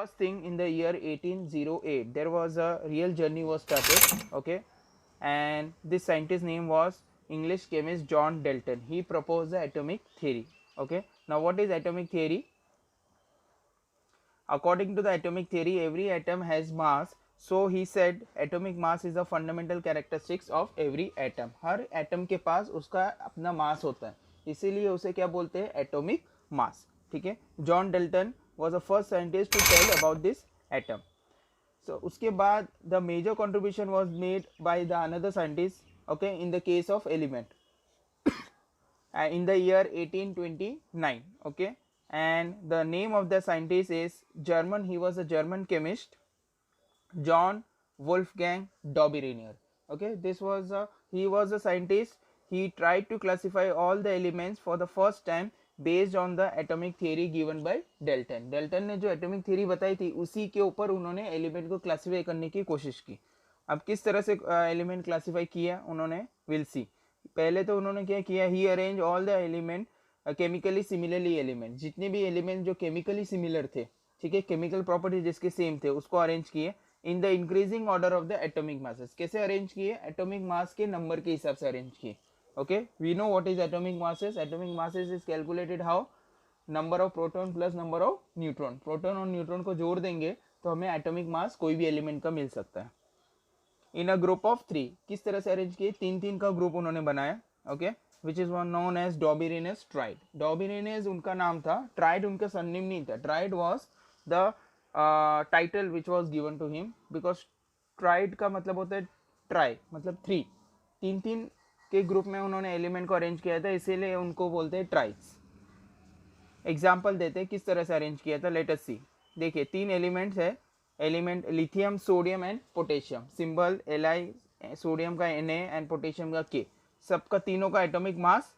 first thing in the year 1808 there was a real journey was started, okay, and this scientist name was English chemist John Dalton. He proposed the atomic theory. Okay, now what is atomic theory? According to the atomic theory, every atom has mass. So he said atomic mass is a fundamental characteristics of every atom. Her atom के पास उसका अपना mass होता है, इसीलिए उसे क्या बोलते हैं? atomic mass. ठीक है. John Dalton was the first scientist to tell about this atom. So उसके बाद the major contribution was made by the another scientist, okay, in the case of element in the year 1829, okay, and the name of the scientist is German. He was a German chemist, John Wolfgang Doereneirs. Okay, he was a scientist. He tried to classify all the elements for the first time based on the atomic theory given by Dalton. Dalton ने जो atomic theory बताई थी उसी के ऊपर उन्होंने element को classify करने की कोशिश की. अब किस तरह से element classify किया उन्होंने, we'll see. पहले तो उन्होंने क्या किया, he arranged all the element chemically similarly element, जितने भी element जो chemically similar थे, ठीक है, chemical properties जिसके same थे उसको arrange किए in the increasing order of the atomic masses. कैसे arrange किए? atomic mass के number के हिसाब से arrange किए. Okay, we know what is atomic masses. Atomic masses is calculated how? Number of proton plus number of neutron. Proton और neutron को जोड़ देंगे तो हमें atomic mass कोई भी element का मिल सकता है. In a group of 3, किस तरह से arrange किए? 3-3 का group उन्होंने बनाया. Okay, which is one known as Doereneirs triad. Doereneirs उनका नाम था, triad उनका सरनेम नहीं था. Triad was the title which was given to him because triad का मतलब होता है try, मतलब 3. 3-3 के ग्रुप में उन्होंने एलिमेंट को अरेंज किया था, इसीलिए उनको बोलते हैं ट्राइड्स. एग्जाम्पल देते हैं किस तरह से अरेंज किया था. लेट अस सी. देखिए 3 एलिमेंट्स है, element lithium, sodium and potassium. Symbol Li, sodium का Na एंड पोटेशियम का K. सबका तीनों का atomic mass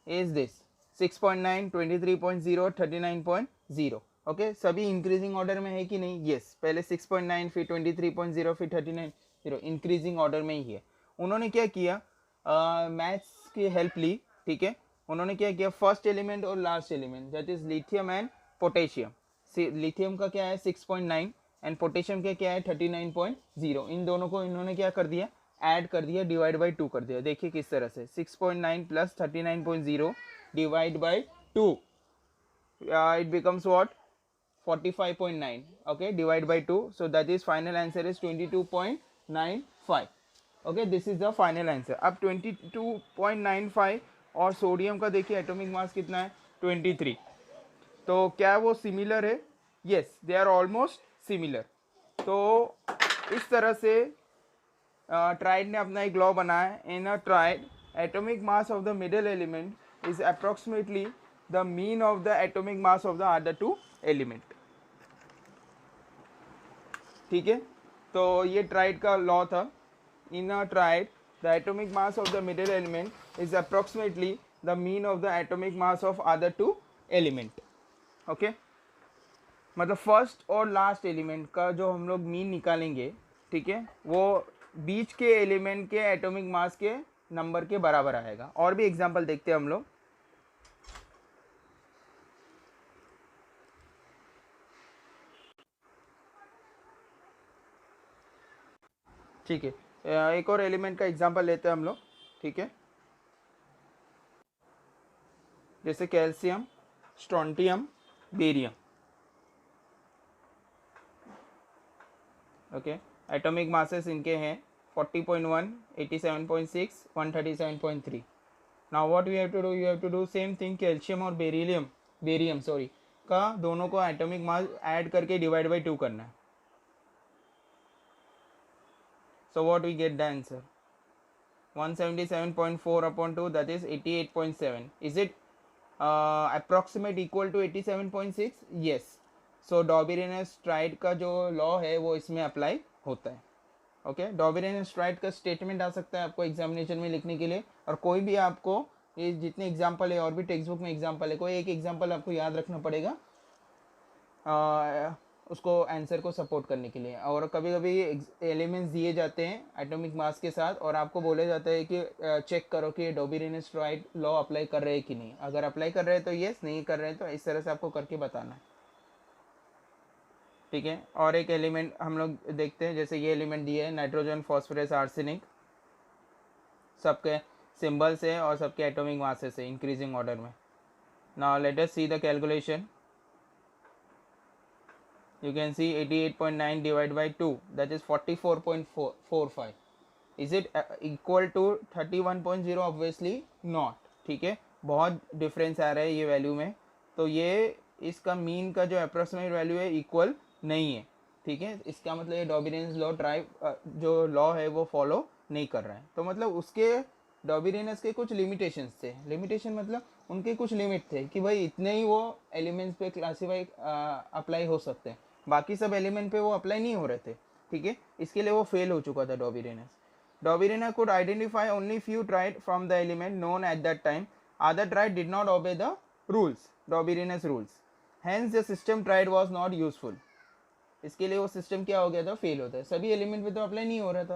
is this 6.9, 23.0, 39.0. Okay, सभी इंक्रीजिंग ऑर्डर में है कि नहीं? यस, पहले 6.9 फिर 23.0 फिर 39.0, इंक्रीजिंग ऑर्डर में ही है. उन्होंने क्या किया, मैथ्स की हेल्प ली. ठीक है, उन्होंने क्या किया, फर्स्ट एलिमेंट और last element that is lithium and potassium. Lithium का क्या है 6.9 एंड पोटेशियम का क्या है 39.0. इन दोनों को इन्होंने क्या कर दिया, ऐड कर दिया, डिवाइड बाई 2 कर दिया. देखिए किस तरह से 6.9 plus 39.0 divide by 2, it becomes what 45.9. okay, divide by 2, so that is final answer is 22.95. okay, this is the final answer. अब 22.95 और सोडियम का देखिए एटॉमिक मास कितना है 23. तो क्या वो सिमिलर है? Yes, they are almost similar. तो इस तरह से ट्राइड ने अपना एक लॉ बनाया. In a triad atomic mass of the middle element is approximately the mean of the atomic mass of the other 2 element. ठीक है, तो ये ट्राइड का लॉ था. In a triad the atomic mass of the middle element is approximately the mean of the atomic mass of other 2 element. Okay, मतलब first और last element का जो हम लोग मीन निकालेंगे, ठीक है, वो बीच के एलिमेंट के एटॉमिक मास के नंबर के बराबर आएगा. और भी एग्जांपल देखते हैं हम लोग. ठीक है, एक और एलिमेंट का एग्जांपल लेते हैं हम लोग. ठीक है, जैसे calcium, strontium, barium. Okay, atomic masses इनके हैं 40.1, 87.6, 137.3. Now what we have to do, you have to do same thing. Calcium और बेरियम का दोनों को एटॉमिक मास ऐड करके डिवाइड बाई 2 करना है. So what we get the answer 177.4 upon 2, that is 88.7. Is it approximate equal to 87.6? Yes. So Doereneirs triad का जो law है वो इसमें अप्लाई होता है. ओके, Doereneirs triad का स्टेटमेंट आ सकता है आपको एग्जामिनेशन में लिखने के लिए. और कोई भी आपको ये जितने एग्जाम्पल है और भी टेक्स्ट बुक में एग्जाम्पल है, कोई एक एग्जाम्पल आपको याद रखना पड़ेगा उसको आंसर को सपोर्ट करने के लिए. और कभी कभी एलिमेंट्स दिए जाते हैं एटॉमिक मास के साथ और आपको बोला जाता है कि चेक करो कि डोबेरेनियस ट्राइड लॉ अप्लाई कर रहे हैं कि नहीं. अगर अप्लाई कर रहे हैं तो येस, नहीं कर रहे हैं तो इस तरह से आपको करके बताना है. ठीक है। और एक एलिमेंट हम लोग देखते हैं, जैसे ये एलिमेंट दिए है नाइट्रोजन, फॉस्फोरस, आर्सेनिक, सबके सिंबल्स है और सबके एटॉमिक मासेस है इंक्रीजिंग ऑर्डर में। Now let us see the calculation. You can see 88.9 divided by 2, that is 44.45. Is it equal to 31.0? Obviously not, ठीक है, बहुत डिफरेंस आ रहा है ये वैल्यू में, तो ये इसका मीन का जो अप्रोक्सीमेट वैल्यू है इक्वल नहीं है, ठीक है। इसका मतलब ये डॉबिनेंस लॉ जो लॉ है वो फॉलो नहीं कर रहा है, तो मतलब उसके डॉबिनेंस के कुछ लिमिटेशंस थे। लिमिटेशन मतलब उनके कुछ लिमिट थे कि भाई इतने ही वो एलिमेंट्स पे क्लासीफाई अप्लाई हो सकते हैं, बाकी सब एलिमेंट पे वो अप्लाई नहीं हो रहे थे, ठीक है। इसके लिए वो फेल हो चुका था डॉबिनेंस। Doereneirs could identify only few triad from the element known at that time. Other triad did not obey the rules, Doereneirs rules. Hence the system triad was not useful. इसके लिए वो सिस्टम क्या हो गया था, फेल होता है, सभी एलिमेंट पे तो अप्लाई नहीं हो रहा था,